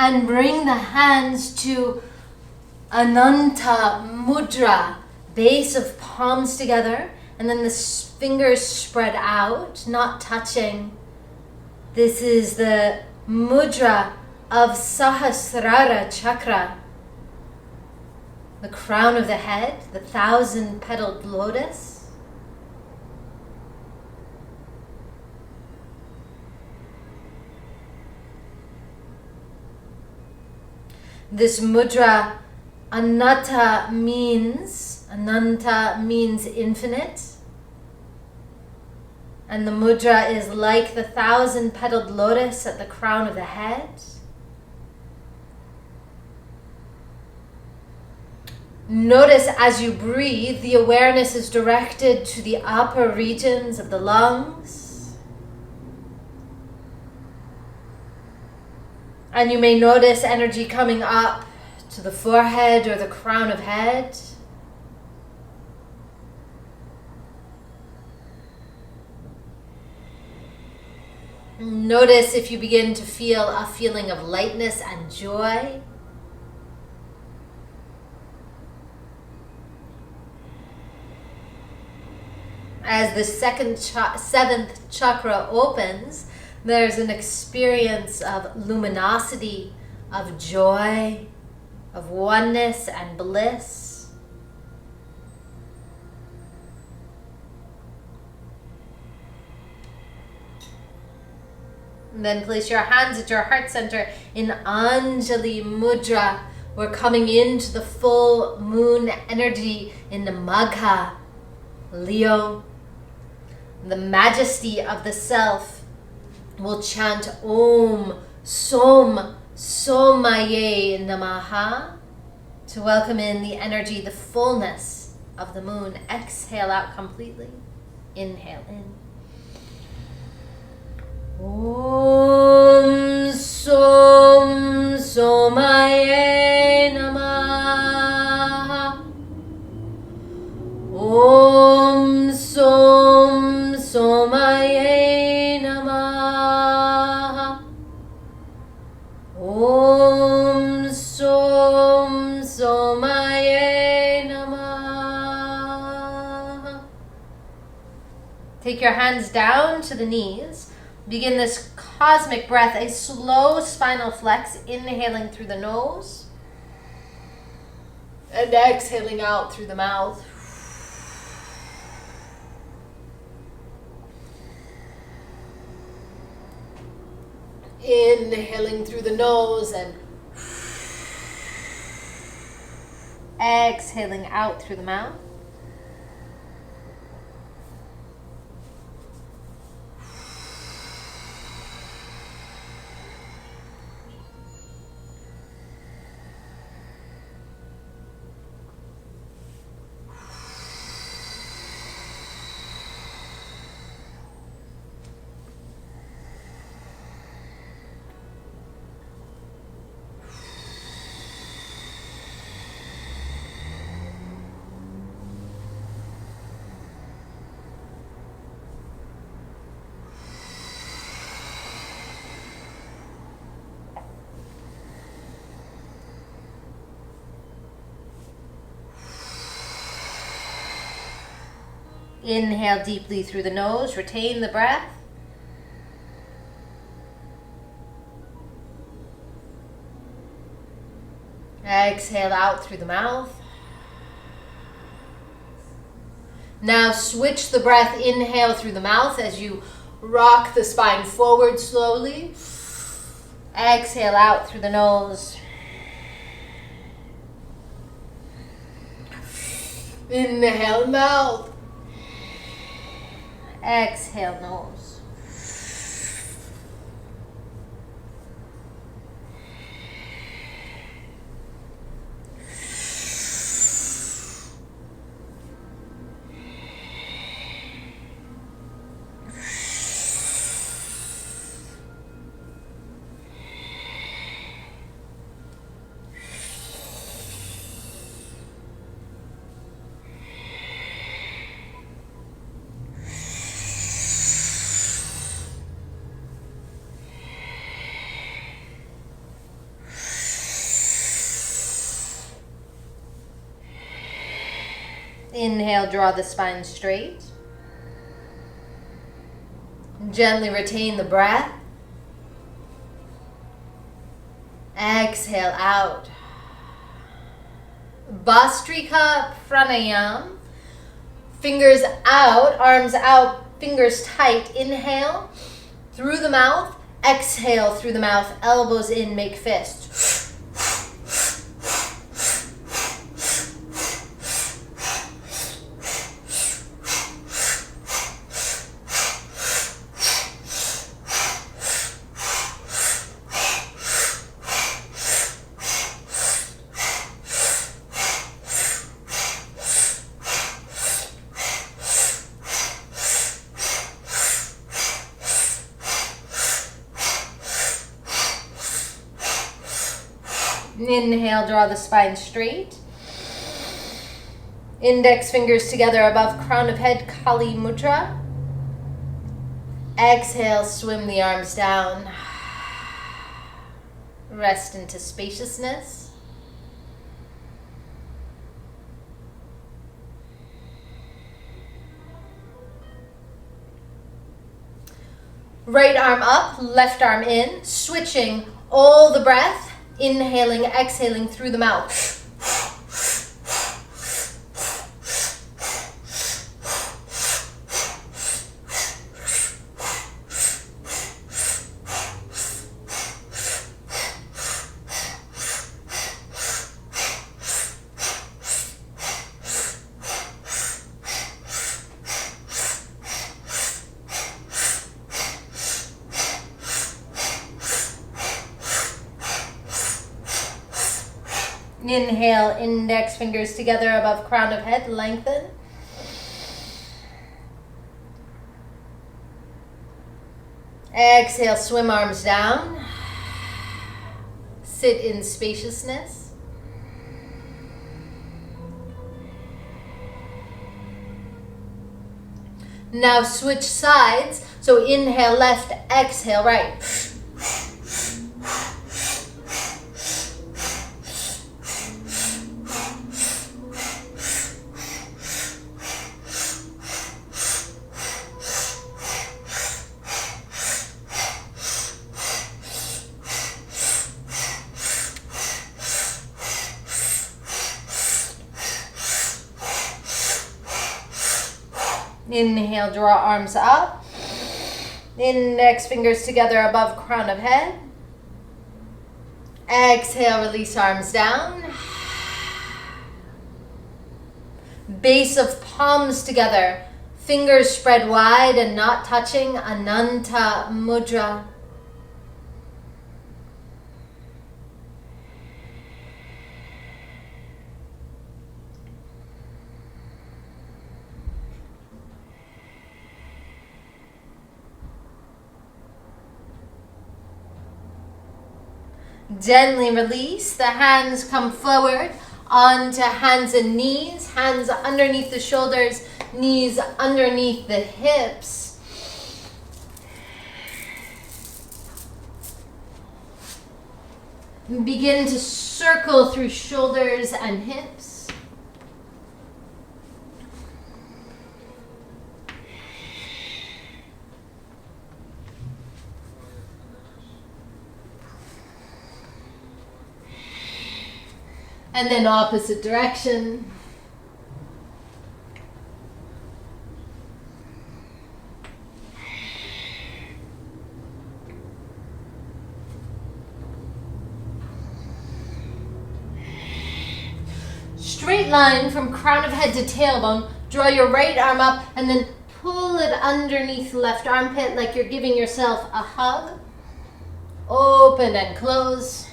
And bring the hands to Ananta Mudra, base of palms together, and then the fingers spread out, not touching. This is the mudra of Sahasrara Chakra, the crown of the head, the thousand-petaled lotus. This mudra, Ananta means infinite. And the mudra is like the thousand-petaled lotus at the crown of the head. Notice as you breathe, the awareness is directed to the upper regions of the lungs. And you may notice energy coming up to the forehead or the crown of head. Notice if you begin to feel a feeling of lightness and joy. As the seventh chakra opens, there's an experience of luminosity, of joy, of oneness and bliss. And then place your hands at your heart center in Anjali Mudra. We're coming into the full moon energy in the Magha, Leo. The majesty of the self. We'll chant Om Som Somaye Namaha to welcome in the energy, the fullness of the moon. Exhale out completely. Inhale in. Om Som Somaye Namaha. Om Som Somaye Namaha. Om Som Somaye Namaha. Take your hands down to the knees. Begin this cosmic breath, a slow spinal flex, inhaling through the nose and exhaling out through the mouth. Inhaling through the nose and exhaling out through the mouth. Inhale deeply through the nose, retain the breath. Exhale out through the mouth. Now switch the breath, inhale through the mouth as you rock the spine forward slowly. Exhale out through the nose. Inhale mouth. Exhale nose. Inhale, draw the spine straight. Gently retain the breath. Exhale out. Bhastrika pranayama. Fingers out, arms out, fingers tight. Inhale through the mouth. Exhale through the mouth. Elbows in, make fist. Inhale, draw the spine straight. Index fingers together above crown of head, Kali Mudra. Exhale, swim the arms down. Rest into spaciousness. Right arm up, left arm in, switching all the breath. Inhaling, exhaling through the mouth. Inhale, index fingers together above crown of head, lengthen. Exhale, swim arms down. Sit in spaciousness. Now switch sides. So inhale left, exhale right. Inhale, draw arms up. Index fingers together above crown of head. Exhale, release arms down. Base of palms together. Fingers spread wide and not touching. Ananta Mudra. Gently release. The hands come forward onto hands and knees. Hands underneath the shoulders, knees underneath the hips. Begin to circle through shoulders and hips. And then opposite direction. Straight line from crown of head to tailbone. Draw your right arm up and then pull it underneath left armpit like you're giving yourself a hug. Open and close.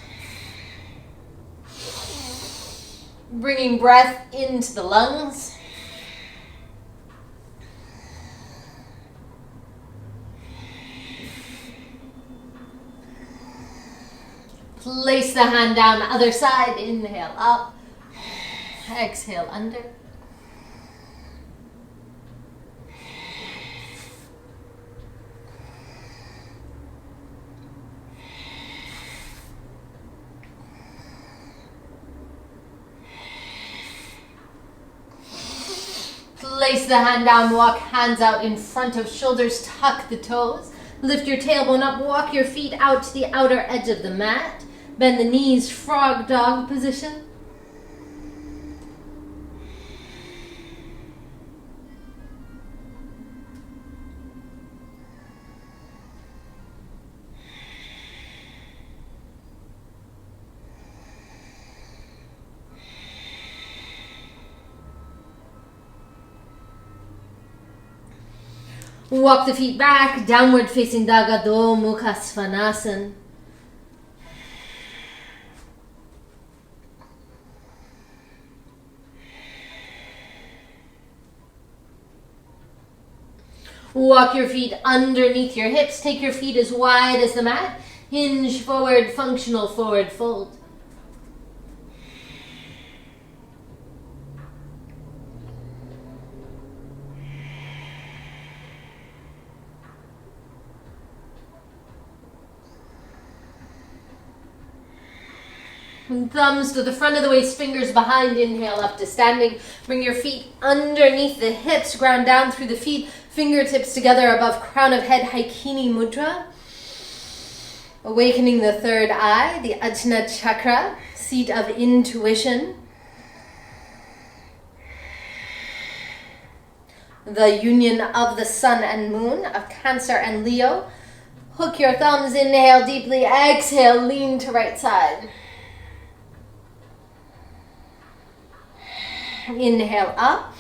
Bringing breath into the lungs. Place the hand down, other side. Inhale up. Exhale under. Place the hand down, walk hands out in front of shoulders, tuck the toes. Lift your tailbone up, walk your feet out to the outer edge of the mat. Bend the knees, frog dog position. Walk the feet back, downward facing dog, Adho Mukha Svanasana. Walk your feet underneath your hips. Take your feet as wide as the mat. Hinge forward, functional forward fold. Thumbs to the front of the waist, fingers behind, inhale up to standing. Bring your feet underneath the hips, ground down through the feet, fingertips together above crown of head, Haikini Mudra. Awakening the third eye, the Ardha Chakra, seat of intuition. The union of the sun and moon, of Cancer and Leo. Hook your thumbs, inhale deeply, exhale, lean to right side. Inhale up,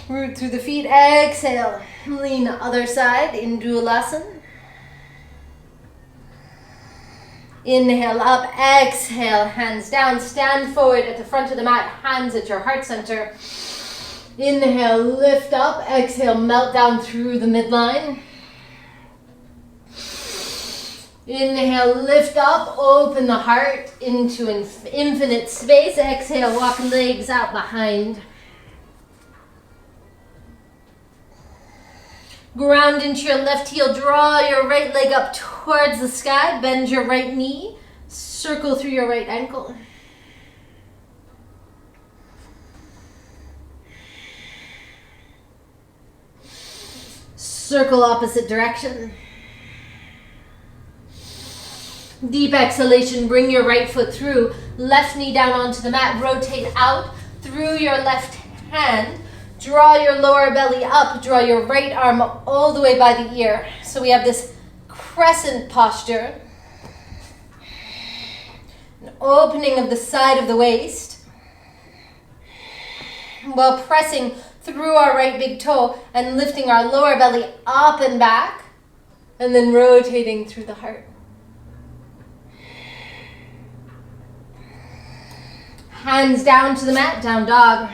root through the feet, exhale, lean other side, Indulasana. Inhale up, exhale, hands down, stand forward at the front of the mat, hands at your heart center. Inhale, lift up, exhale, melt down through the midline. Inhale, lift up, open the heart into infinite space. Exhale, walk legs out behind. Ground into your left heel, draw your right leg up towards the sky, bend your right knee, circle through your right ankle. Circle opposite direction. Deep exhalation, bring your right foot through, left knee down onto the mat, rotate out through your left hand, draw your lower belly up, draw your right arm all the way by the ear. So we have this crescent posture, an opening of the side of the waist, while pressing through our right big toe and lifting our lower belly up and back, and then rotating through the heart. Hands down to the mat, down dog.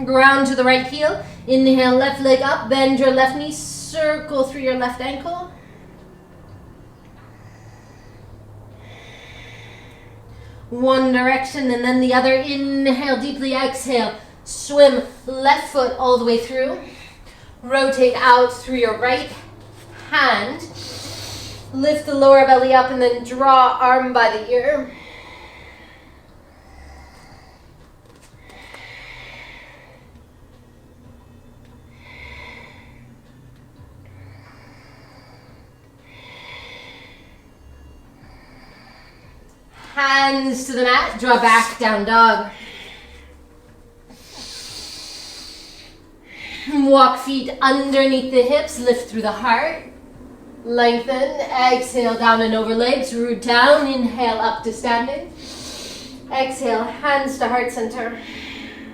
Ground to the right heel. Inhale, left leg up, bend your left knee, circle through your left ankle. One direction and then the other. Inhale deeply, exhale. Swim left foot all the way through. Rotate out through your right hand. Lift the lower belly up and then draw arm by the ear. Hands to the mat, draw back, down dog. Walk feet underneath the hips, lift through the heart. Lengthen, exhale down and over legs, root down, inhale up to standing. Exhale, hands to heart center.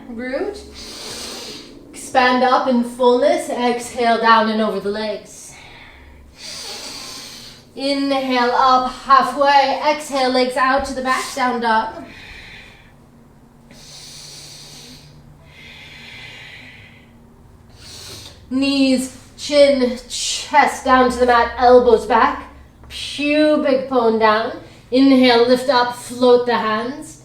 Root. Expand up in fullness, exhale down and over the legs. Inhale up halfway, exhale legs out to the back, down dog. Knees, chin, chest down to the mat, elbows back, pubic bone down. Inhale, lift up, float the hands.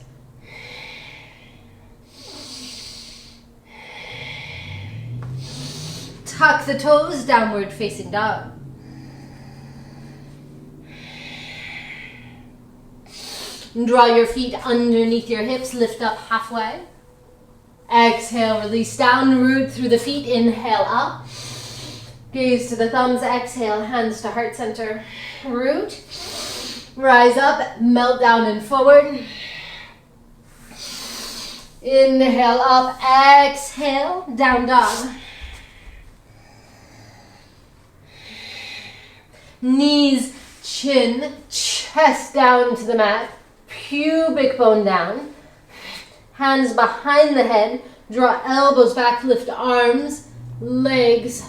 Tuck the toes, downward facing dog. Draw your feet underneath your hips, lift up halfway. Exhale, release down, root through the feet, inhale up. Gaze to the thumbs, exhale, hands to heart center. Root, rise up, melt down and forward. Inhale up, exhale, down dog. Knees, chin, chest down to the mat, pubic bone down. Hands behind the head, draw elbows back, lift arms, legs,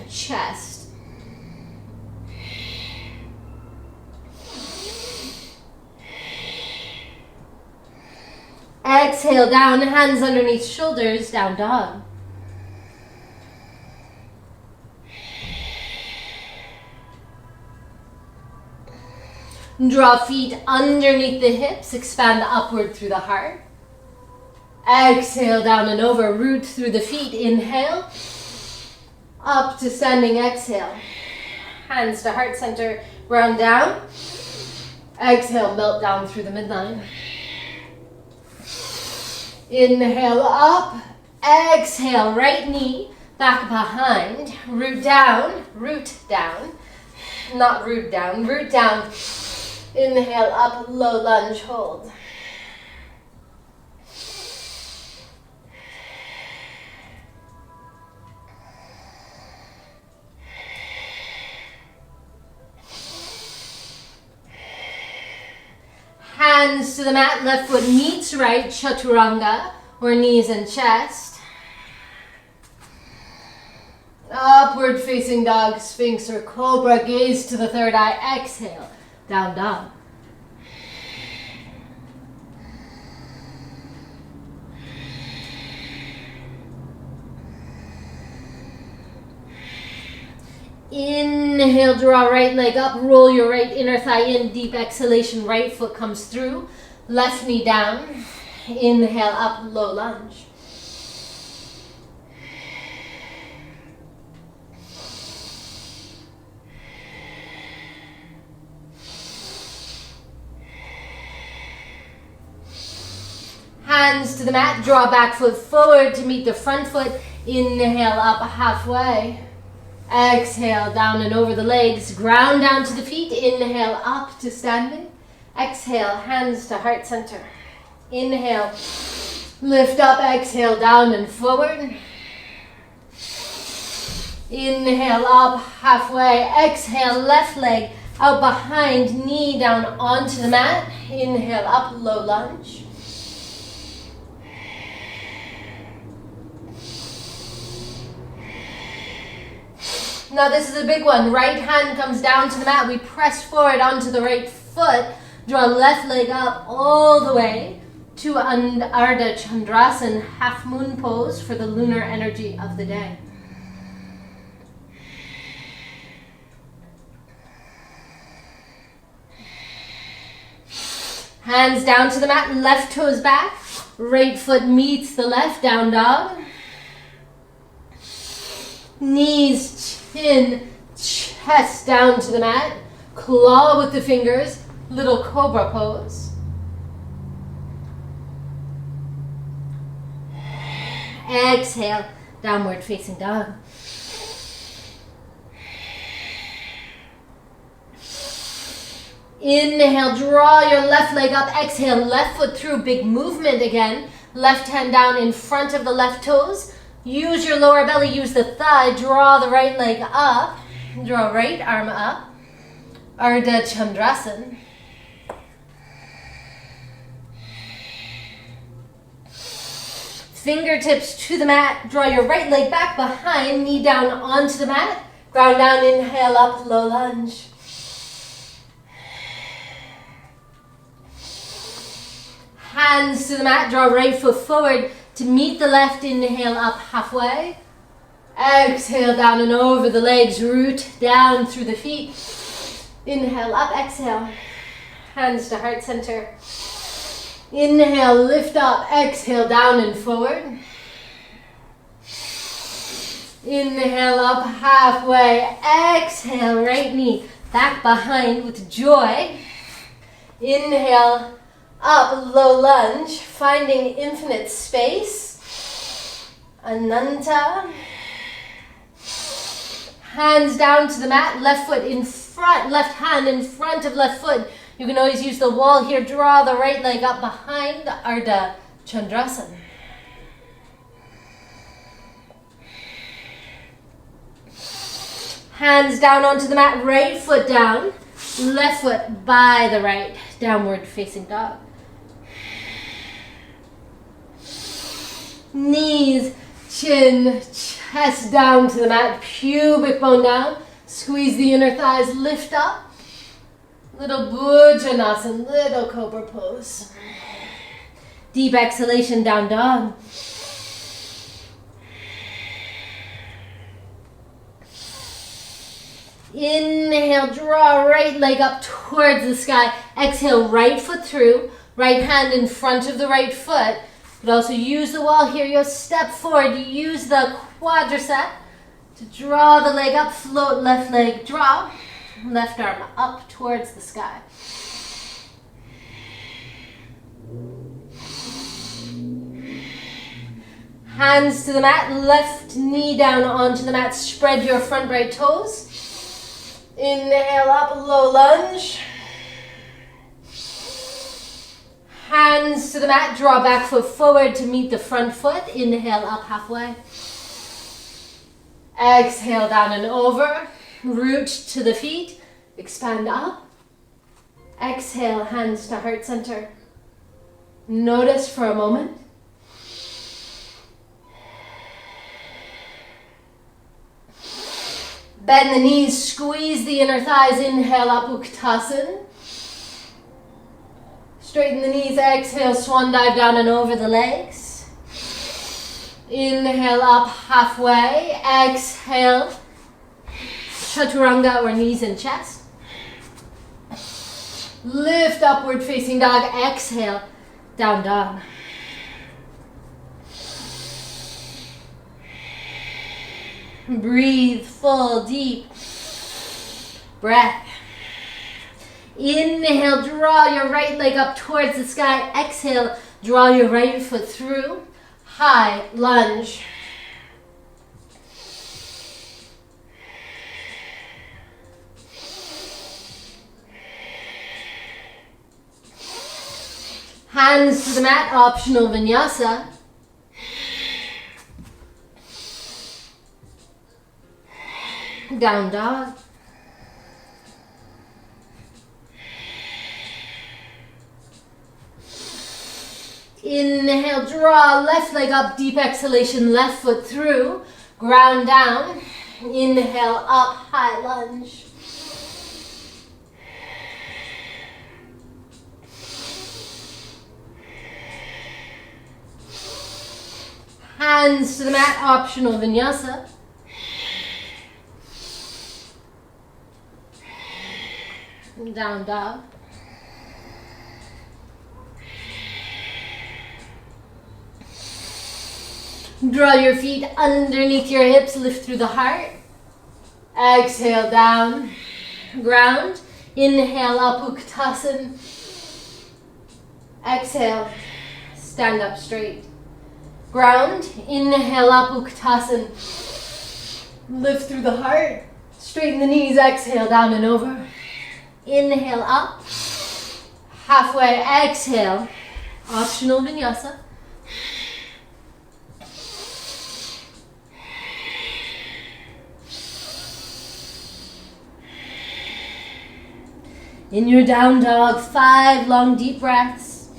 chest. Exhale down, hands underneath shoulders, down dog. Draw feet underneath the hips, expand upward through the heart. Exhale down and over, root through the feet, inhale. Up to standing, exhale. Hands to heart center, round down. Exhale, melt down through the midline. Inhale up, exhale, right knee, back behind, root down, not root down, root down. Inhale up, low lunge, hold. Hands to the mat, left foot meets right, chaturanga, or knees and chest. Upward facing dog, sphinx or cobra, gaze to the third eye, exhale, down dog. Inhale, draw right leg up, roll your right inner thigh in, deep exhalation, right foot comes through, left knee down, inhale up, low lunge. Hands to the mat, draw back foot forward to meet the front foot, inhale up halfway. Exhale, down and over the legs, ground down to the feet, inhale up to standing. Exhale, hands to heart center. Inhale, lift up, exhale, down and forward. Inhale up, halfway. Exhale, left leg out behind, knee down onto the mat. Inhale up, low lunge. Now this is a big one. Right hand comes down to the mat. We press forward onto the right foot. Draw left leg up all the way to Ardha Chandrasana, half moon pose for the lunar energy of the day. Hands down to the mat, left toes back. Right foot meets the left, down dog. Knees, chin, chest down to the mat. Claw with the fingers, little cobra pose. Exhale, downward facing dog. Inhale, draw your left leg up. Exhale, left foot through, big movement again. Left hand down in front of the left toes. Use your lower belly, use the thigh, draw the right leg up, draw right arm up, Ardha Chandrasana. Fingertips to the mat, draw your right leg back behind, knee down onto the mat, ground down, inhale up, low lunge. Hands to the mat, draw right foot forward, to meet the left, inhale up halfway. Exhale down and over the legs, root down through the feet. Inhale up, exhale. Hands to heart center. Inhale, lift up, exhale down and forward. Inhale up halfway. Exhale, right knee back behind with joy. Inhale, up, low lunge, finding infinite space. Ananta. Hands down to the mat, left foot in front, left hand in front of left foot. You can always use the wall here. Draw the right leg up behind Ardha Chandrasana. Hands down onto the mat, right foot down, left foot by the right, downward facing dog. Knees, chin, chest down to the mat, pubic bone down. Squeeze the inner thighs, lift up. Little Bhujanasana, little cobra pose. Deep exhalation, down dog. Inhale, draw right leg up towards the sky. Exhale, right foot through, right hand in front of the right foot. But also use the wall here. You'll step forward. You use the quadricep to draw the leg up, float left leg, drop. Left arm up towards the sky. Hands to the mat, left knee down onto the mat. Spread your front right toes. Inhale up, low lunge. Hands to the mat, draw back foot forward to meet the front foot. Inhale up halfway. Exhale down and over. Root to the feet. Expand up. Exhale, hands to heart center. Notice for a moment. Bend the knees, squeeze the inner thighs. Inhale up, Uttanasana. Straighten the knees, exhale, swan dive down and over the legs. Inhale up halfway, exhale, chaturanga or knees and chest. Lift upward facing dog, exhale, down dog. Breathe full, deep breath. Inhale, draw your right leg up towards the sky. Exhale, draw your right foot through. High lunge. Hands to the mat, optional vinyasa. Down dog. Inhale, draw left leg up, deep exhalation, left foot through, ground down. Inhale, up, high lunge. Hands to the mat, optional vinyasa. Down dog. Draw your feet underneath your hips, lift through the heart. Exhale, down, ground. Inhale, up, Uttanasana. Exhale, stand up straight. Ground, inhale, up, Uttanasana. Lift through the heart. Straighten the knees, exhale, down and over. Inhale, up. Halfway, exhale. Optional vinyasa. In your down dog, 5 long deep breaths.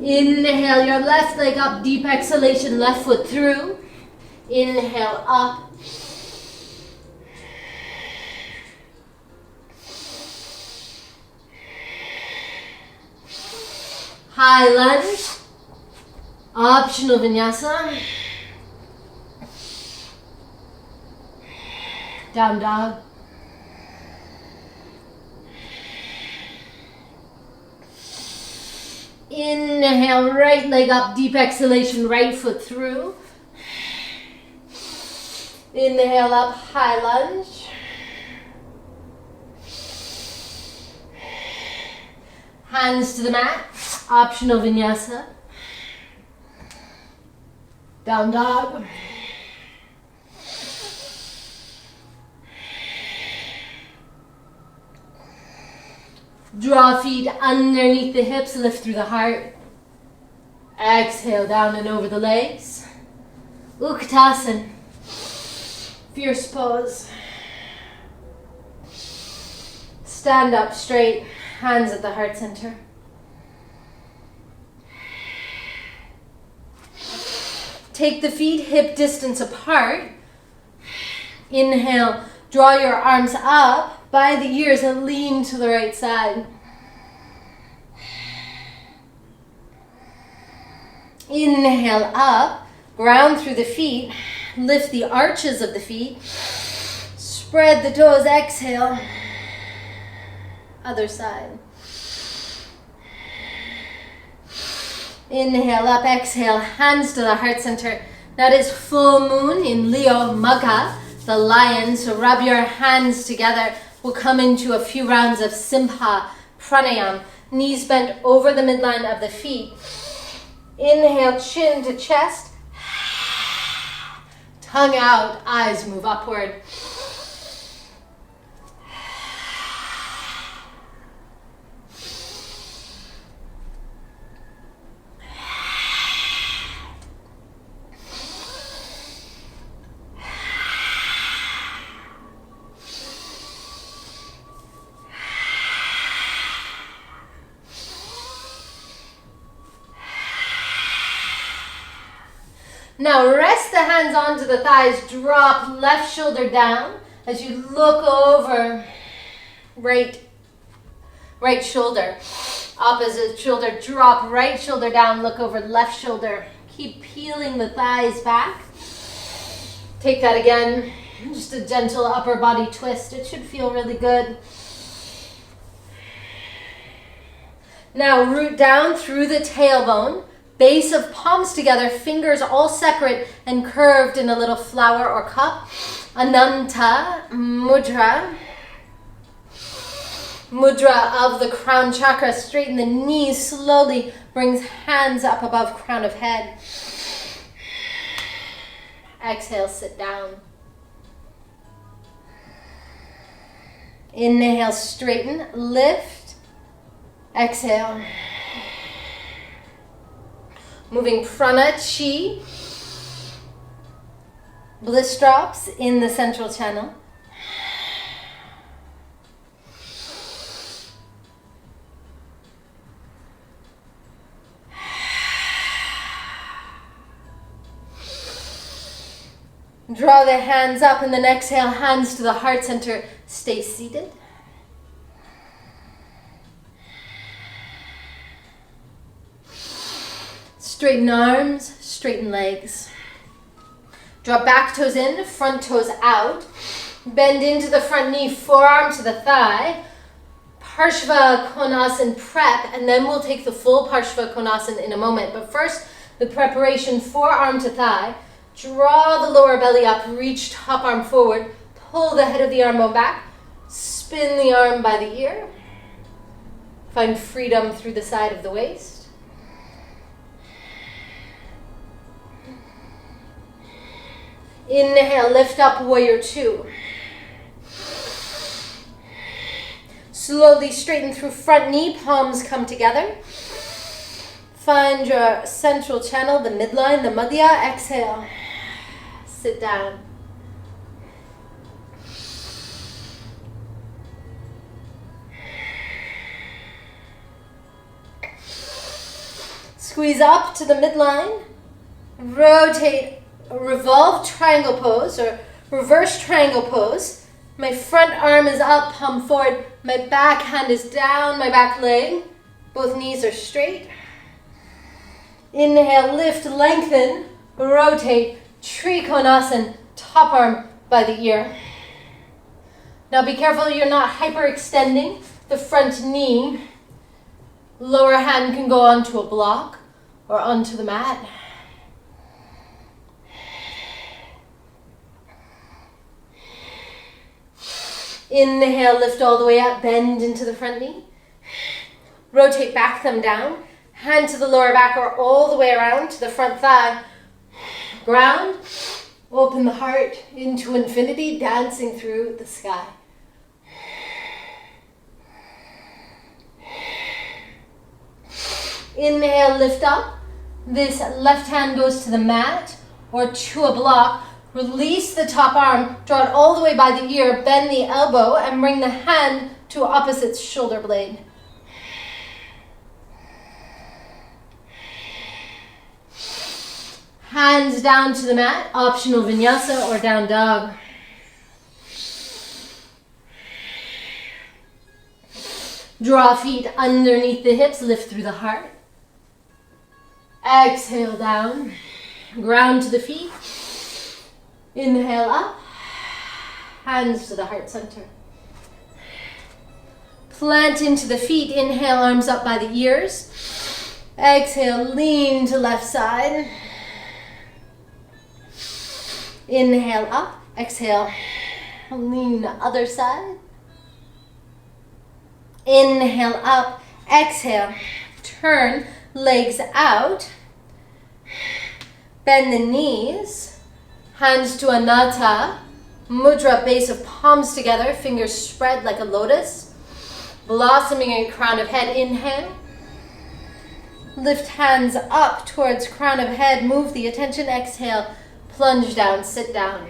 Inhale your left leg up, deep exhalation, left foot through. Inhale up. High lunge. Optional vinyasa. Down dog. Inhale, right leg up, deep exhalation, right foot through. Inhale up, high lunge. Hands to the mat, optional vinyasa. Down dog. Draw feet underneath the hips, lift through the heart. Exhale down and over the legs. Utkatasana. Fierce pose. Stand up straight, hands at the heart center. Take the feet hip distance apart. Inhale, draw your arms up by the ears and lean to the right side. Inhale up, ground through the feet, lift the arches of the feet, spread the toes, exhale, other side. Inhale up, exhale, hands to the heart center. That is full moon in Leo, Magha, the lion. So rub your hands together. We'll come into a few rounds of Simha, pranayama. Knees bent over the midline of the feet. Inhale, chin to chest. Tongue out, eyes move upward. Now rest the hands onto the thighs, drop left shoulder down as you look over right shoulder. Opposite shoulder, drop right shoulder down, look over left shoulder. Keep peeling the thighs back. Take that again, just a gentle upper body twist. It should feel really good. Now root down through the tailbone. Base of palms together, fingers all separate and curved in a little flower or cup. Ananta Mudra. Mudra of the crown chakra. Straighten the knees slowly. Brings hands up above crown of head. Exhale, sit down. Inhale, straighten, lift. Exhale. Moving prana, chi, bliss drops in the central channel. Draw the hands up and then exhale, hands to the heart center. Stay seated. Straighten arms, straighten legs. Draw back toes in, front toes out. Bend into the front knee, forearm to the thigh. Parshva Konasana prep, and then we'll take the full Parshva Konasana in a moment. But first, the preparation, forearm to thigh. Draw the lower belly up, reach top arm forward. Pull the head of the arm bone back. Spin the arm by the ear. Find freedom through the side of the waist. Inhale, lift up, warrior two. Slowly straighten through front knee, palms come together. Find your central channel, the midline, the madhya. Exhale, sit down. Squeeze up to the midline. Rotate. Revolve triangle pose or reverse triangle pose. My front arm is up, palm forward. My back hand is down, my back leg. Both knees are straight. Inhale, lift, lengthen, rotate, Trikonasana, top arm by the ear. Now be careful you're not hyperextending the front knee. Lower hand can go onto a block or onto the mat. Inhale, lift all the way up, bend into the front knee. Rotate back thumb down, hand to the lower back or all the way around to the front thigh. Ground, open the heart into infinity, dancing through the sky. Inhale, lift up. This left hand goes to the mat or to a block. Release the top arm, draw it all the way by the ear, bend the elbow, and bring the hand to opposite shoulder blade. Hands down to the mat, optional vinyasa or down dog. Draw feet underneath the hips, lift through the heart. Exhale down, ground to the feet. Inhale up, hands to the heart center. Plant into the feet, inhale, arms up by the ears. Exhale, lean to left side. Inhale up, exhale, lean the other side. Inhale up, exhale, turn, legs out. Bend the knees, hands to Ananta Mudra, base of palms together, fingers spread like a lotus. Blossoming in crown of head, inhale. Lift hands up towards crown of head, move the attention, exhale. Plunge down, sit down.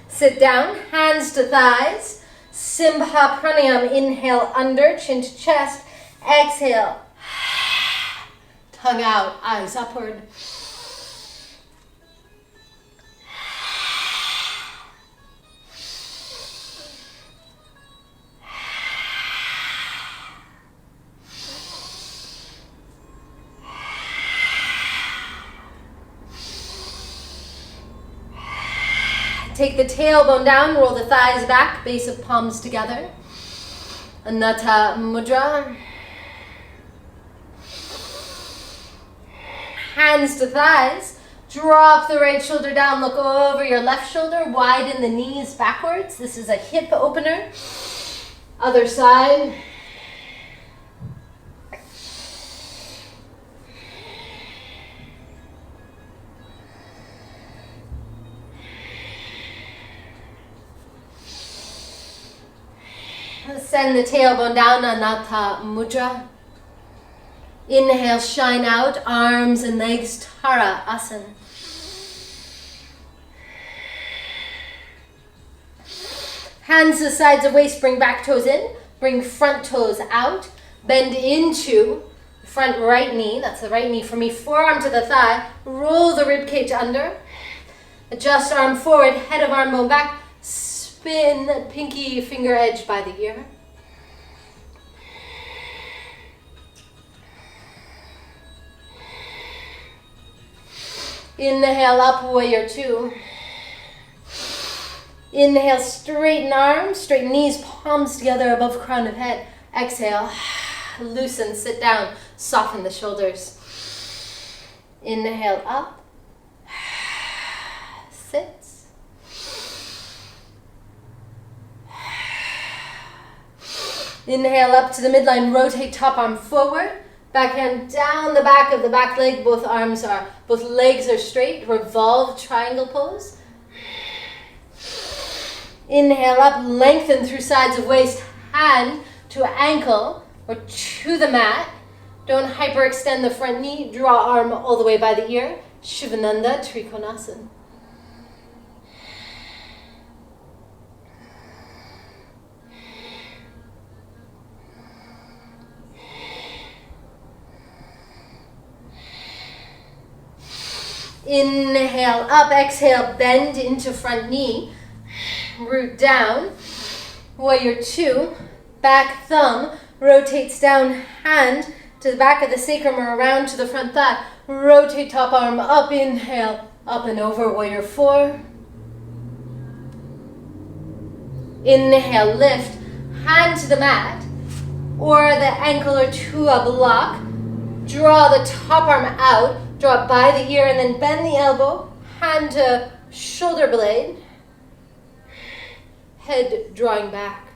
Sit down, hands to thighs. Simha pranayama, inhale under, chin to chest. Exhale. Tongue out, eyes upward. Take the tailbone down, roll the thighs back, base of palms together. Ananta Mudra. Hands to thighs. Drop the right shoulder down, look over your left shoulder, widen the knees backwards. This is a hip opener. Other side. Send the tailbone down, Ananta Mudra. Inhale, shine out, arms and legs, Tara Asana. Hands to the sides of waist, bring back toes in, bring front toes out, bend into the front right knee, that's the right knee for me, forearm to the thigh, roll the rib cage under, adjust arm forward, head of arm bone back, spin pinky finger edge by the ear. Inhale up, warrior two. Inhale, straighten arms, straighten knees, palms together above crown of head. Exhale, loosen, sit down, soften the shoulders. Inhale up, sits. Inhale up to the midline, rotate top arm forward. Back hand down the back of the back leg, both legs are straight, revolve triangle pose. Inhale up, lengthen through sides of waist, hand to ankle or to the mat. Don't hyperextend the front knee, draw arm all the way by the ear. Shivananda Trikonasana. Inhale up, exhale, bend into front knee, root down, warrior two, back thumb, rotates down, hand to the back of the sacrum or around to the front thigh, rotate top arm up, inhale, Up and over, warrior 4. Inhale, lift, hand to the mat or the ankle or to a block. Draw the top arm out, draw it by the ear, and then bend the elbow, hand to shoulder blade, head drawing back.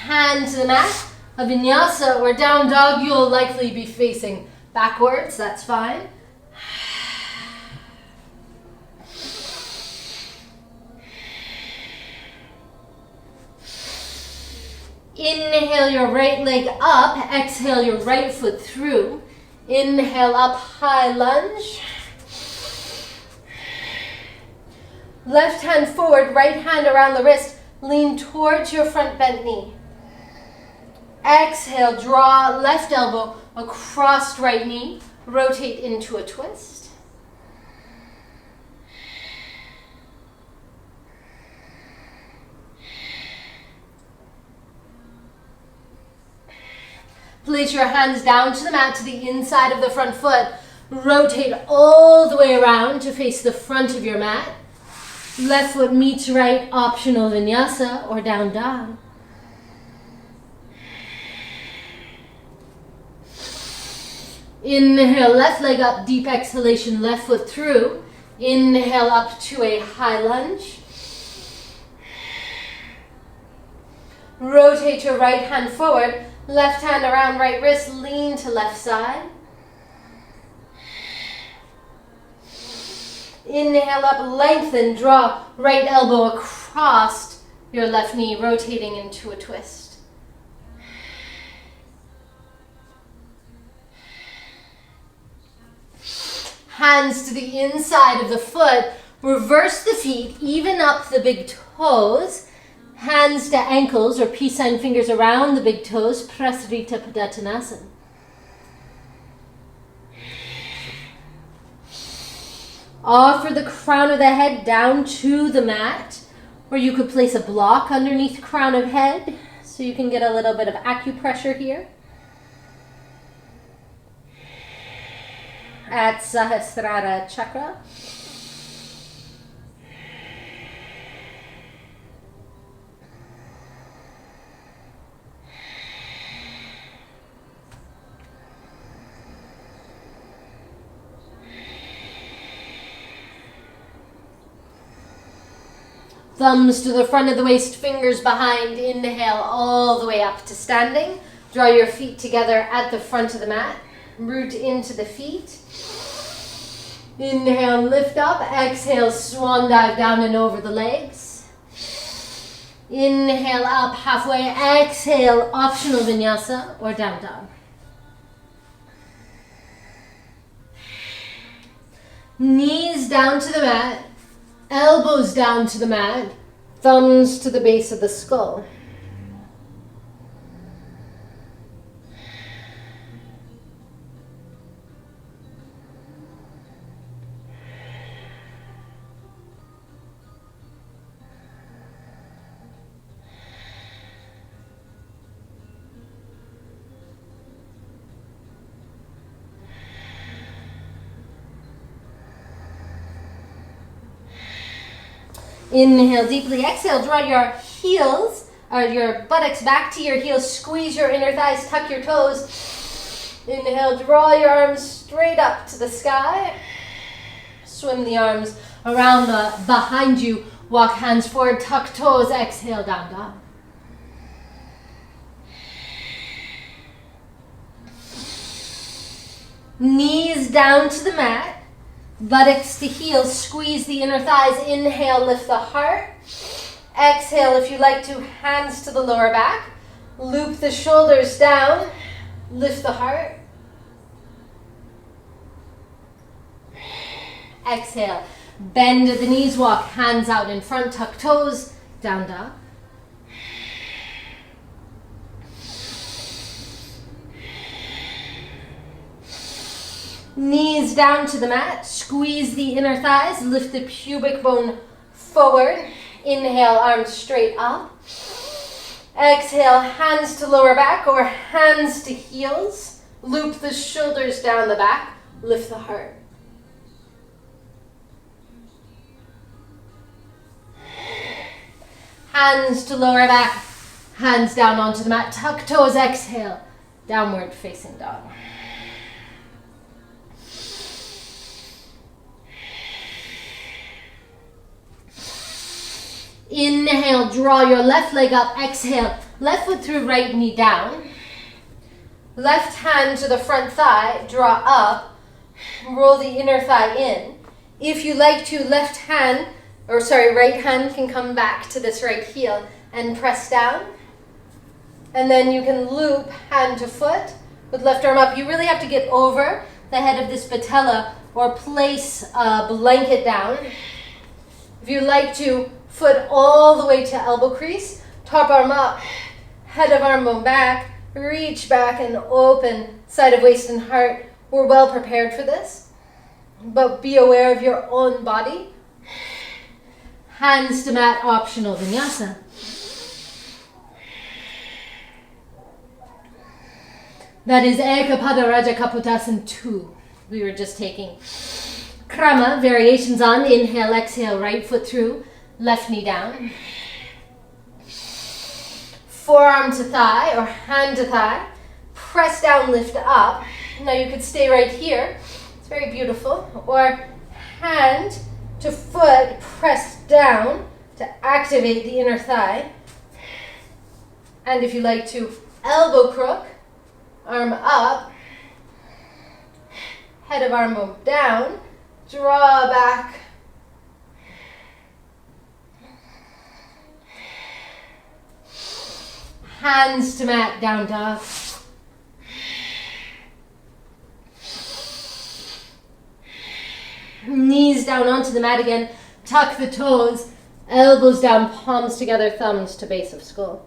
Hand to the mat. A vinyasa or down dog, you'll likely be facing backwards, that's fine. Inhale your right leg up, exhale your right foot through. Inhale up, high lunge. Left hand forward, right hand around the wrist, lean towards your front bent knee. Exhale, draw left elbow across right knee, rotate into a twist. Place your hands down to the mat to the inside of the front foot. Rotate all the way around to face the front of your mat. Left foot meets right, optional vinyasa or down dog. Inhale, left leg up, deep exhalation, left foot through. Inhale up to a high lunge. Rotate your right hand forward. Left hand around right wrist, lean to left side. Inhale up, lengthen, draw right elbow across your left knee, rotating into a twist. Hands to the inside of the foot, reverse the feet, even up the big toes. Hands to ankles or peace sign fingers around the big toes, Prasarita Padottanasana. Offer the crown of the head down to the mat, or you could place a block underneath the crown of head so you can get a little bit of acupressure here. At Sahasrara Chakra. Thumbs to the front of the waist, fingers behind. Inhale all the way up to standing. Draw your feet together at the front of the mat. Root into the feet. Inhale, lift up. Exhale, swan dive down and over the legs. Inhale up halfway. Exhale, optional vinyasa or down dog. Knees down to the mat. Elbows down to the mat, thumbs to the base of the skull. Inhale deeply, exhale, draw your heels, or your buttocks back to your heels, squeeze your inner thighs, tuck your toes. Inhale, draw your arms straight up to the sky. Swim the arms around behind you, walk hands forward, tuck toes, exhale, down dog. Knees down to the mat. Buttocks to heels, squeeze the inner thighs. Inhale, lift the heart. Exhale, if you like to, hands to the lower back. Loop the shoulders down. Lift the heart. Exhale, bend at the knees, walk hands out in front, tuck toes, down dog. Knees down to the mat, squeeze the inner thighs, lift the pubic bone forward. Inhale, arms straight up. Exhale, hands to lower back or hands to heels. Loop the shoulders down the back. Lift the heart. Hands to lower back. Hands down onto the mat. Tuck toes. Exhale. Downward facing dog. Inhale, draw your left leg up. Exhale, left foot through, right knee down. Left hand to the front thigh, draw up. Roll the inner thigh in. If you like to, right hand can come back to this right heel and press down. And then you can loop hand to foot with left arm up. You really have to get over the head of this patella or place a blanket down. If you like to, foot all the way to elbow crease, top arm up, head of arm bone back, reach back and open side of waist and heart. We're well prepared for this, but be aware of your own body. Hands to mat, optional vinyasa. That is Ekapada Raja Kapotasana 2. We were just taking Krama, variations on. Inhale, exhale, right foot through, left knee down. Forearm to thigh or hand to thigh. Press down, lift up. Now you could stay right here. It's very beautiful. Or hand to foot, press down to activate the inner thigh. And if you like to, elbow crook, arm up, head of arm bone down, draw back. Hands to mat, down dog. Knees down onto the mat again. Tuck the toes, elbows down, palms together, thumbs to base of skull.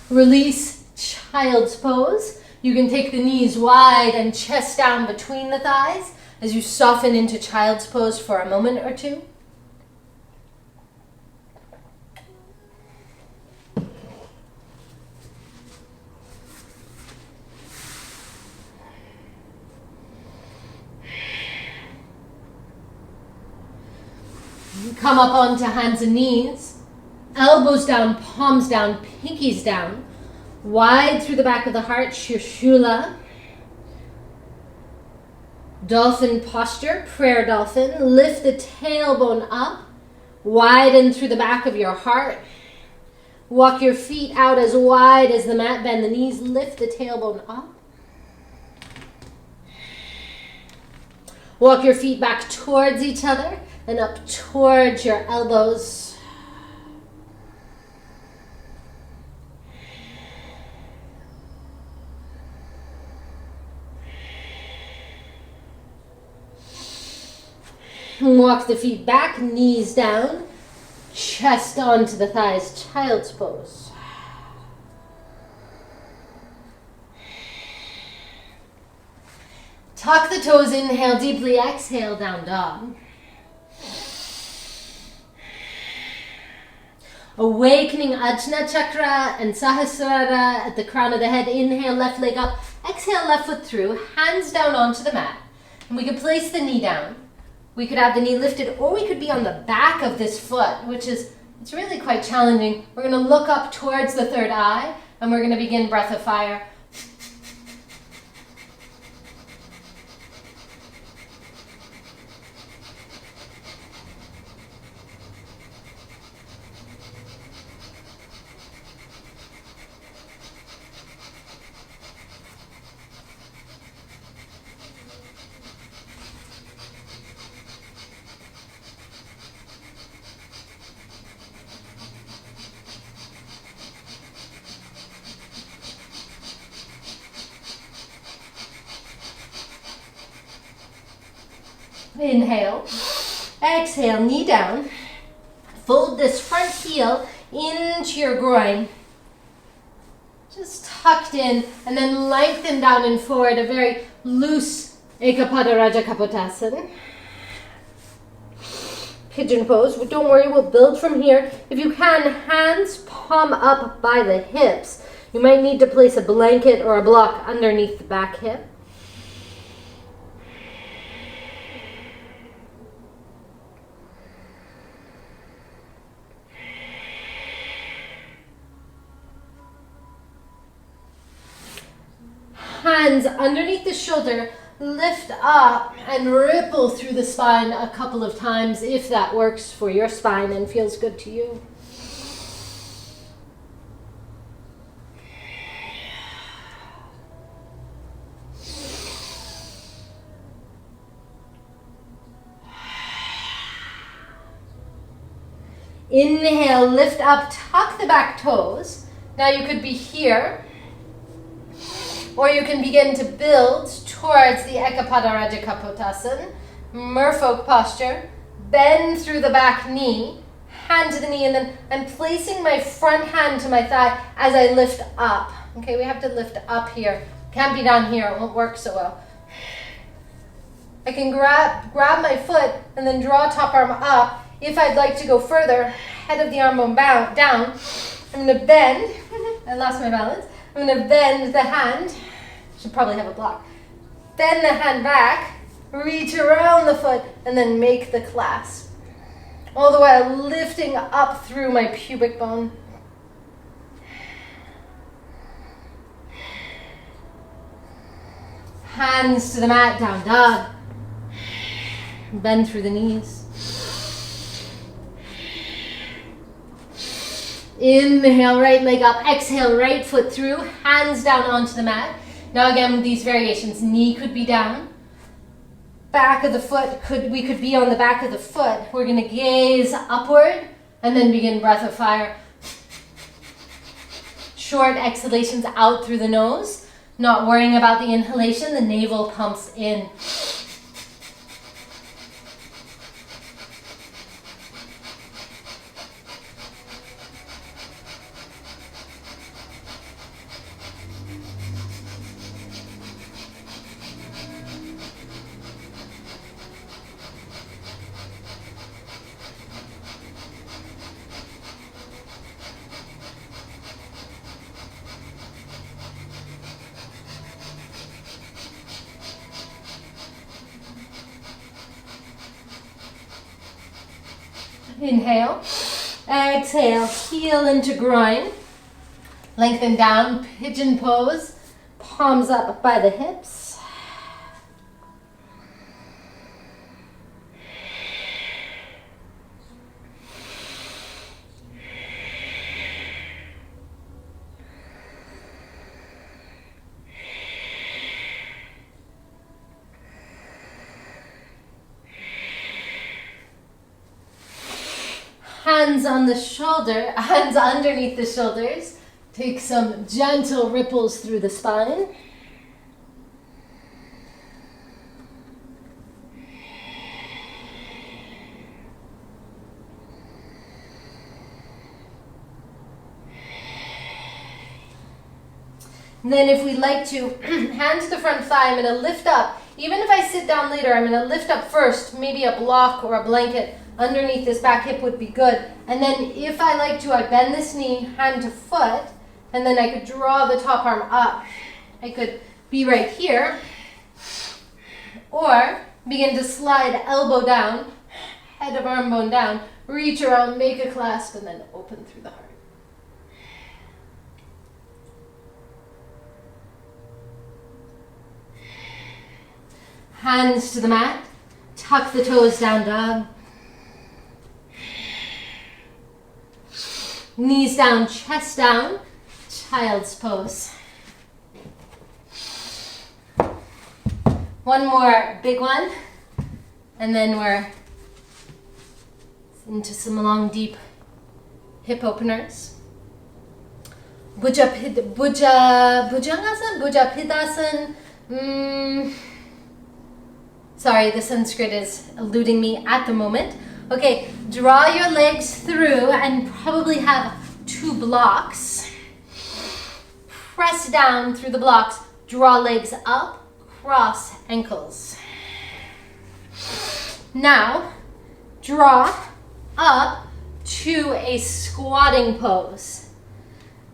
Release child's pose. You can take the knees wide and chest down between the thighs as you soften into child's pose for a moment or two. Come up onto hands and knees. Elbows down, palms down, pinkies down. Wide through the back of the heart, Shishula. Dolphin posture, prayer dolphin. Lift the tailbone up. Widen through the back of your heart. Walk your feet out as wide as the mat. Bend the knees, lift the tailbone up. Walk your feet back towards each other and up towards your elbows. Walk the feet back, knees down, chest onto the thighs, child's pose. Tuck the toes, inhale deeply, exhale, down dog. Awakening Ajna Chakra and Sahasrara at the crown of the head. Inhale, left leg up, exhale, left foot through, hands down onto the mat. And we could place the knee down. We could have the knee lifted, or we could be on the back of this foot, which is, it's really quite challenging. We're going to look up towards the third eye, and we're going to begin breath of fire. Inhale, exhale, knee down. Fold this front heel into your groin. Just tucked in, and then lengthen down and forward, a very loose Ekapada Raja Kapotasana. pigeon pose. But don't worry, we'll build from here. If you can, hands palm up by the hips. You might need to place a blanket or a block underneath the back hip. Hands underneath the shoulder, lift up and ripple through the spine a couple of times if that works for your spine and feels good to you. Inhale, lift up, tuck the back toes. Now you could be here, or you can begin to build towards the Ekapada Raja Kapotasana, merfolk posture. Bend through the back knee, hand to the knee, and then I'm placing my front hand to my thigh as I lift up. Okay, we have to lift up here. Can't be down here, it won't work so well. I can grab my foot and then draw top arm up. If I'd like to go further, head of the arm bone down. I'm going to bend. I lost my balance. I'm going to bend the hand. Should probably have a block. Bend the hand back, reach around the foot, and then make the clasp. All the while lifting up through my pubic bone. Hands to the mat, down dog. Bend through the knees. Inhale, right leg up. Exhale, right foot through. Hands down onto the mat. Now again, with these variations, knee could be down. Back of the foot, we could be on the back of the foot. We're going to gaze upward and then begin breath of fire. Short exhalations out through the nose. Not worrying about the inhalation, the navel pumps in. Inhale, exhale, heel into groin, lengthen down, pigeon pose, palms up by the hips. Hands on the shoulder, hands underneath the shoulders. Take some gentle ripples through the spine. And then if we'd like to, hand to the front thigh, I'm going to lift up. Even if I sit down later, I'm going to lift up first, maybe a block or a blanket underneath this back hip would be good. And then if I like to, I bend this knee, hand to foot, and then I could draw the top arm up. I could be right here, or begin to slide elbow down, head of arm bone down, reach around, make a clasp, and then open through the heart. Hands to the mat, tuck the toes down, dog. Knees down, chest down, child's pose. One more big one, and then we're into some long, deep hip openers. Bhujangasana. Sorry, the Sanskrit is eluding me at the moment. Okay, draw your legs through and probably have 2 blocks. Press down through the blocks, draw legs up, cross ankles. Now, drop up to a squatting pose.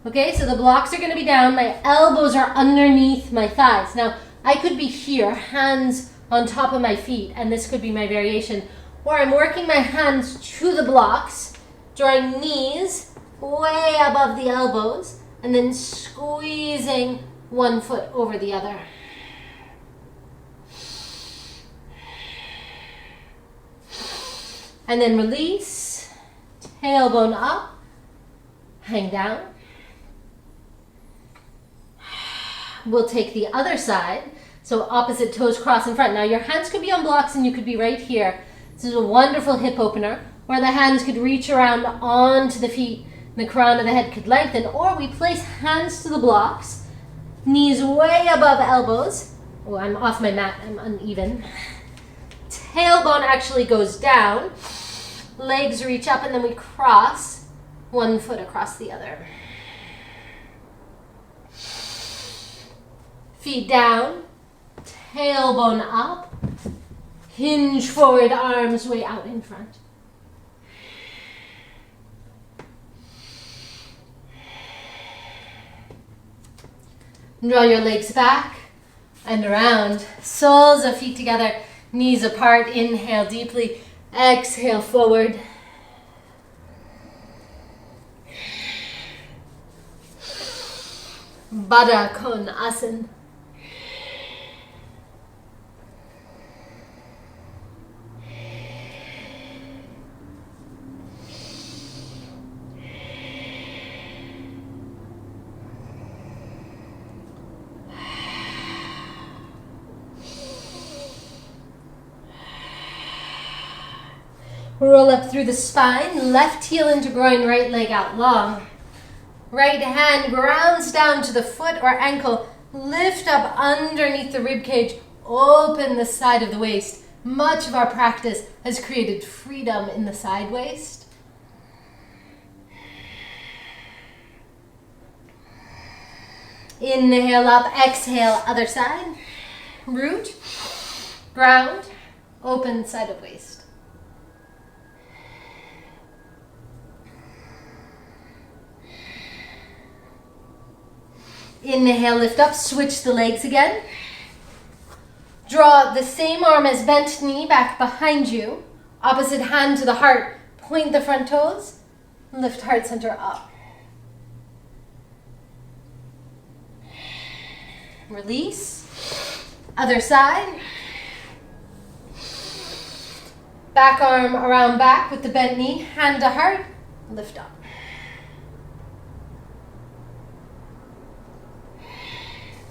Okay, so the blocks are going to be down. My elbows are underneath my thighs. Now, I could be here, hands on top of my feet, and this could be my variation. Or I'm working my hands to the blocks, drawing knees way above the elbows, and then squeezing one foot over the other. And then release, tailbone up, hang down. We'll take the other side, so opposite toes cross in front. Now your hands could be on blocks and you could be right here. This is a wonderful hip opener, where the hands could reach around onto the feet and the crown of the head could lengthen, or we place hands to the blocks, knees way above elbows. Oh, I'm off my mat, I'm uneven. Tailbone actually goes down, legs reach up, and then we cross one foot across the other. Feet down, tailbone up, hinge forward, arms way out in front. Draw your legs back and around, soles of feet together, knees apart. Inhale deeply, exhale forward. Baddha Konasana. Roll up through the spine, left heel into groin, right leg out long. Right hand grounds down to the foot or ankle, lift up underneath the rib cage, open the side of the waist. Much of our practice has created freedom in the side waist. Inhale up, exhale, other side. Root, ground, open side of waist. Inhale, lift up, switch the legs again. Draw the same arm as bent knee back behind you. Opposite hand to the heart. Point the front toes. Lift heart center up. Release. Other side. Back arm around back with the bent knee. Hand to heart. Lift up.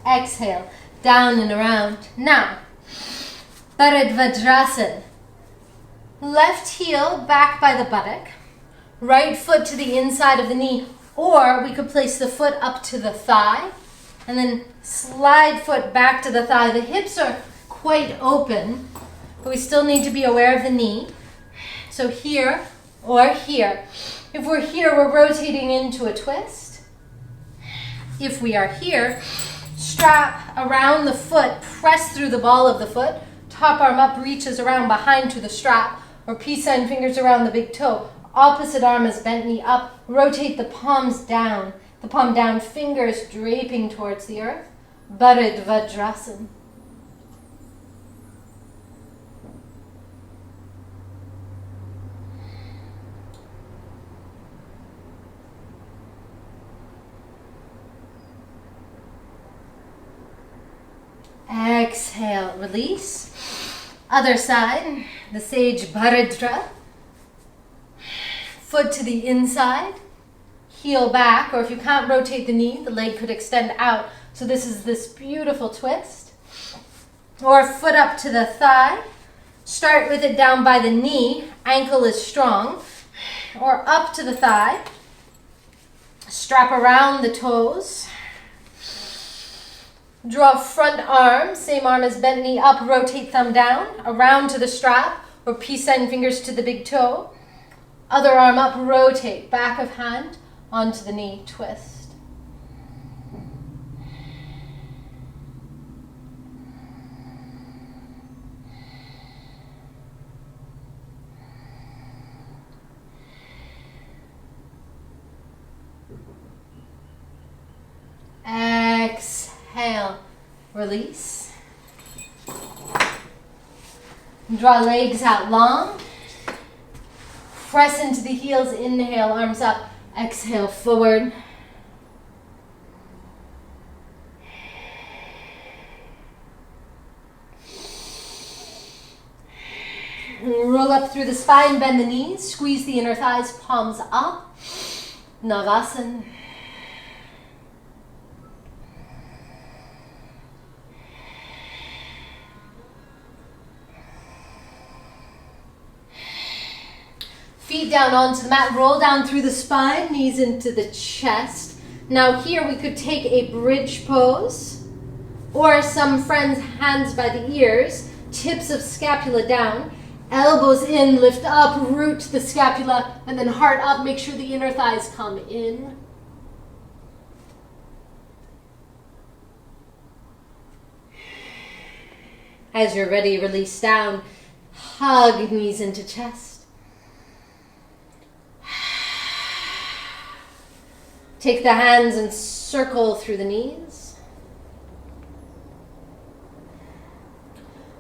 Exhale, down and around. Now, Bharadvajarasana. Left heel back by the buttock, right foot to the inside of the knee, or we could place the foot up to the thigh, and then slide foot back to the thigh. The hips are quite open, but we still need to be aware of the knee. So here or here. If we're here, we're rotating into a twist. If we are here, strap around the foot, press through the ball of the foot, top arm up reaches around behind to the strap, or peace sign fingers around the big toe. Opposite arm is bent knee up, rotate the palms down. The palm down, fingers draping towards the earth. Bharadvajarasana. Exhale, release. Other side, the sage Bharadra. Foot to the inside, heel back, or if you can't rotate the knee, the leg could extend out. So this is this beautiful twist. Or foot up to the thigh. Start with it down by the knee, ankle is strong. Or up to the thigh. Strap around the toes. Draw front arm, same arm as bent knee up, rotate thumb down, around to the strap, or peace sign fingers to the big toe. Other arm up, rotate, back of hand, onto the knee, twist. Release. Draw legs out long. Press into the heels. Inhale, arms up. Exhale, forward. Roll up through the spine, bend the knees, squeeze the inner thighs, palms up. Navasana. Feet down onto the mat, roll down through the spine, knees into the chest. Now here we could take a bridge pose, or some friends, hands by the ears, tips of scapula down, elbows in, lift up, root the scapula, and then heart up, make sure the inner thighs come in. As you're ready, release down, hug knees into chest. Take the hands and circle through the knees.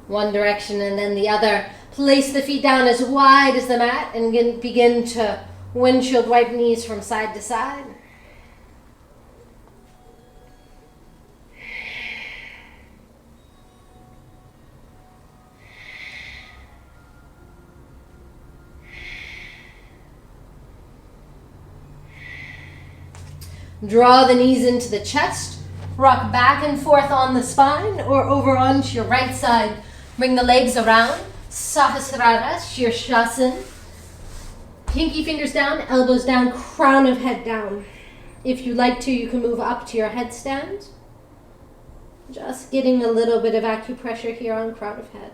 One direction and then the other. Place the feet down as wide as the mat and begin to windshield wipe knees from side to side. Draw the knees into the chest. Rock back and forth on the spine or over onto your right side. Bring the legs around. Sahasrara Chakra. Pinky fingers down, elbows down, crown of head down. If you like to, you can move up to your headstand. Just getting a little bit of acupressure here on crown of head.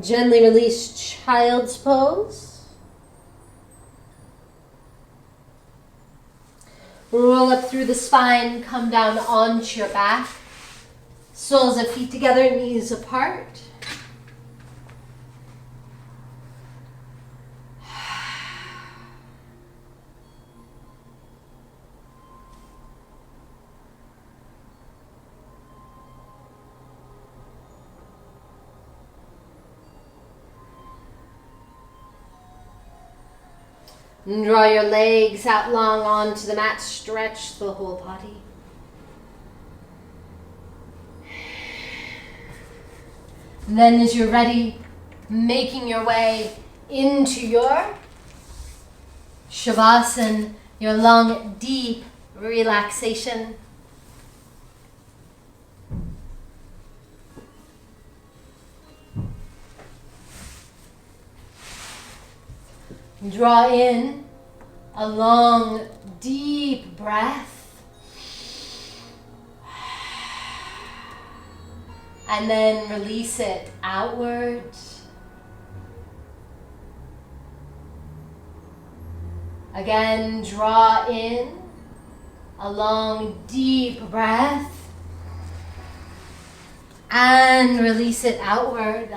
Gently release child's pose. Roll up through the spine, come down onto your back. Soles of feet together, knees apart. And draw your legs out long onto the mat, stretch the whole body. And then as you're ready, making your way into your Shavasana, your long, deep relaxation. Draw in a long, deep breath. And then release it outward. Again, draw in a long, deep breath. And release it outward.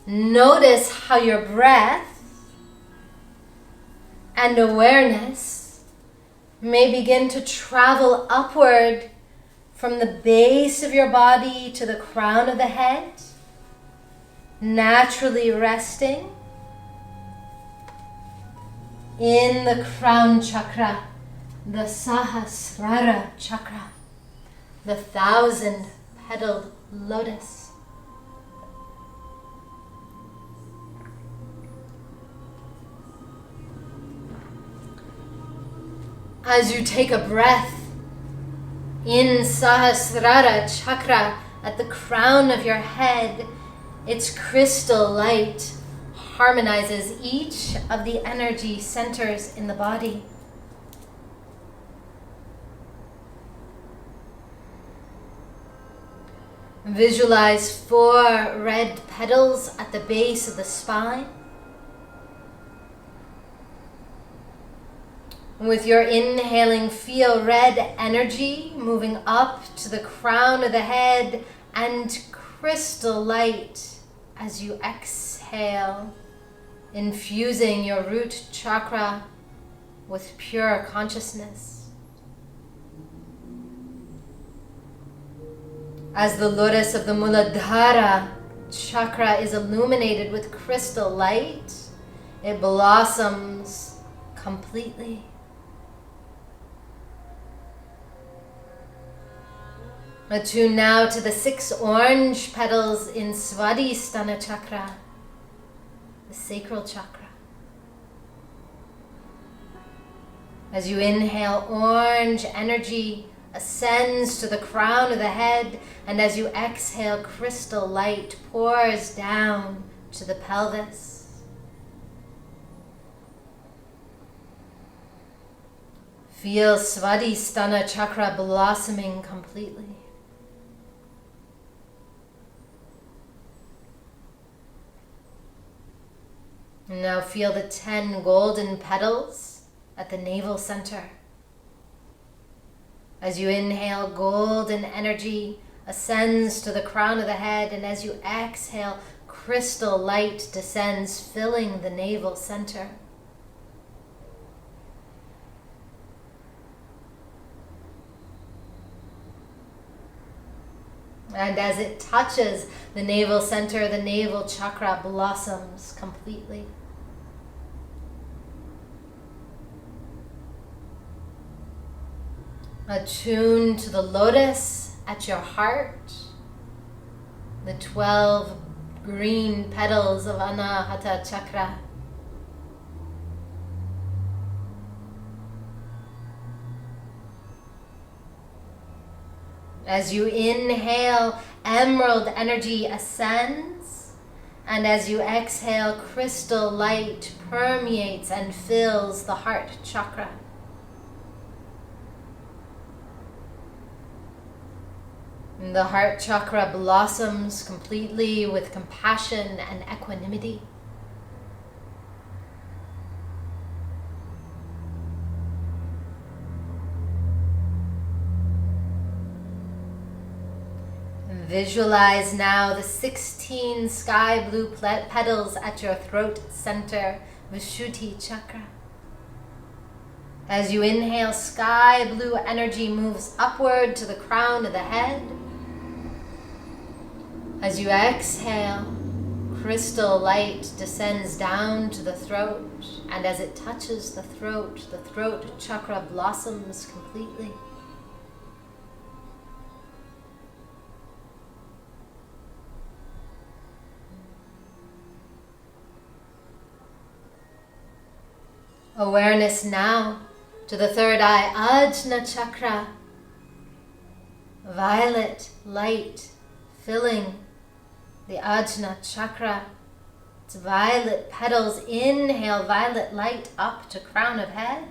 Notice how your breath and awareness may begin to travel upward from the base of your body to the crown of the head, naturally resting in the crown chakra, the Sahasrara Chakra, the thousand-petaled lotus. As you take a breath in Sahasrara Chakra at the crown of your head, its crystal light harmonizes each of the energy centers in the body. Visualize 4 red petals at the base of the spine. With your inhaling, feel red energy moving up to the crown of the head and crystal light as you exhale, infusing your root chakra with pure consciousness. As the lotus of the Muladhara chakra is illuminated with crystal light, it blossoms completely. Attune now to the 6 orange petals in Svadhisthana chakra, the sacral chakra. As you inhale, orange energy ascends to the crown of the head, and as you exhale, crystal light pours down to the pelvis. Feel Svadhisthana chakra blossoming completely. And now feel the 10 golden petals at the navel center. As you inhale, golden energy ascends to the crown of the head, and as you exhale, crystal light descends, filling the navel center. And as it touches the navel center, the navel chakra blossoms completely. Attune to the lotus at your heart, the 12 green petals of Anahata chakra. As you inhale, emerald energy ascends, and as you exhale, crystal light permeates and fills the heart chakra. And the heart chakra blossoms completely with compassion and equanimity. Visualize now the 16 sky blue petals at your throat center, Vishuddhi chakra. As you inhale, sky blue energy moves upward to the crown of the head. As you exhale, crystal light descends down to the throat, and as it touches the throat chakra blossoms completely. Awareness now to the third eye, Ajna chakra. Violet light filling the Ajna chakra. Its violet petals. Inhale violet light up to crown of head.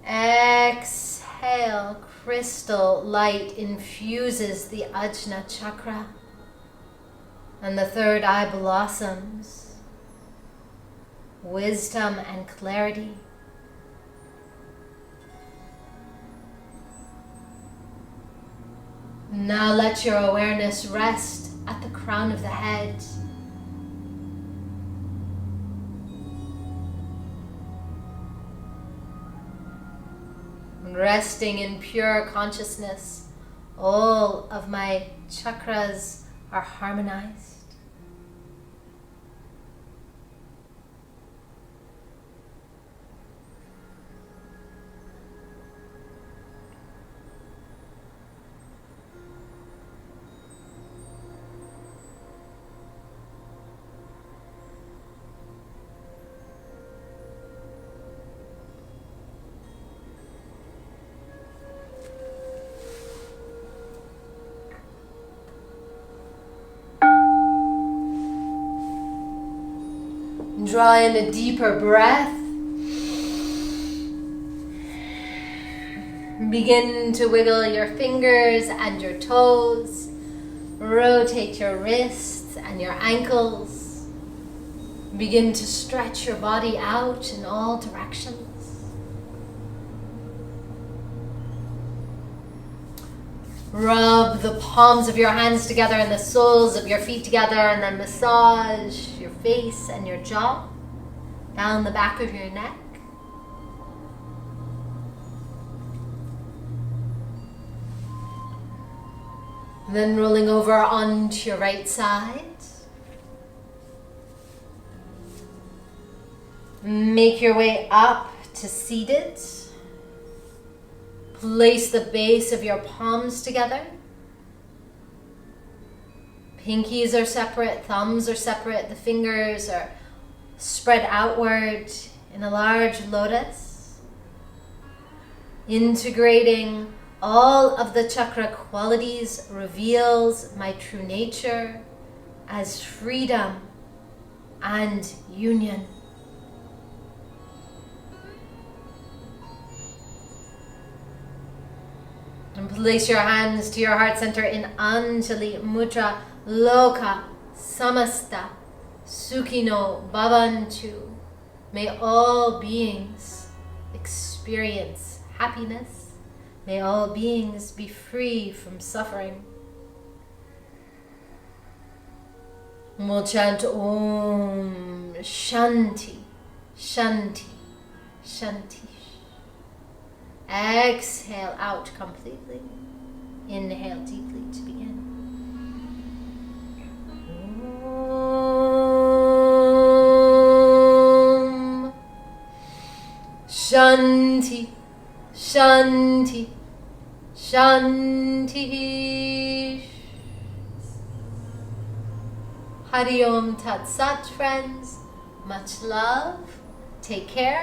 Exhale, crystal light infuses the Ajna chakra, and the third eye blossoms. Wisdom and clarity. Now let your awareness rest at the crown of the head. Resting in pure consciousness, all of my chakras are harmonized. Draw in a deeper breath. Begin to wiggle your fingers and your toes. Rotate your wrists and your ankles. Begin to stretch your body out in all directions. Rub the palms of your hands together and the soles of your feet together, and then massage your face and your jaw down the back of your neck. Then rolling over onto your right side. Make your way up to seated. Place the base of your palms together. Pinkies are separate, thumbs are separate, the fingers are spread outward in a large lotus. Integrating all of the chakra qualities reveals my true nature as freedom and union. And place your hands to your heart center in Anjali Mudra. Loka Samasta Sukhino Bhavantu. May all beings experience happiness. May all beings be free from suffering. And we'll chant Om Shanti, Shanti, Shanti. Exhale out completely. Inhale deeply to begin. Om Shanti, Shanti, Shanti. Hari Om Tat Sat, friends. Much love. Take care.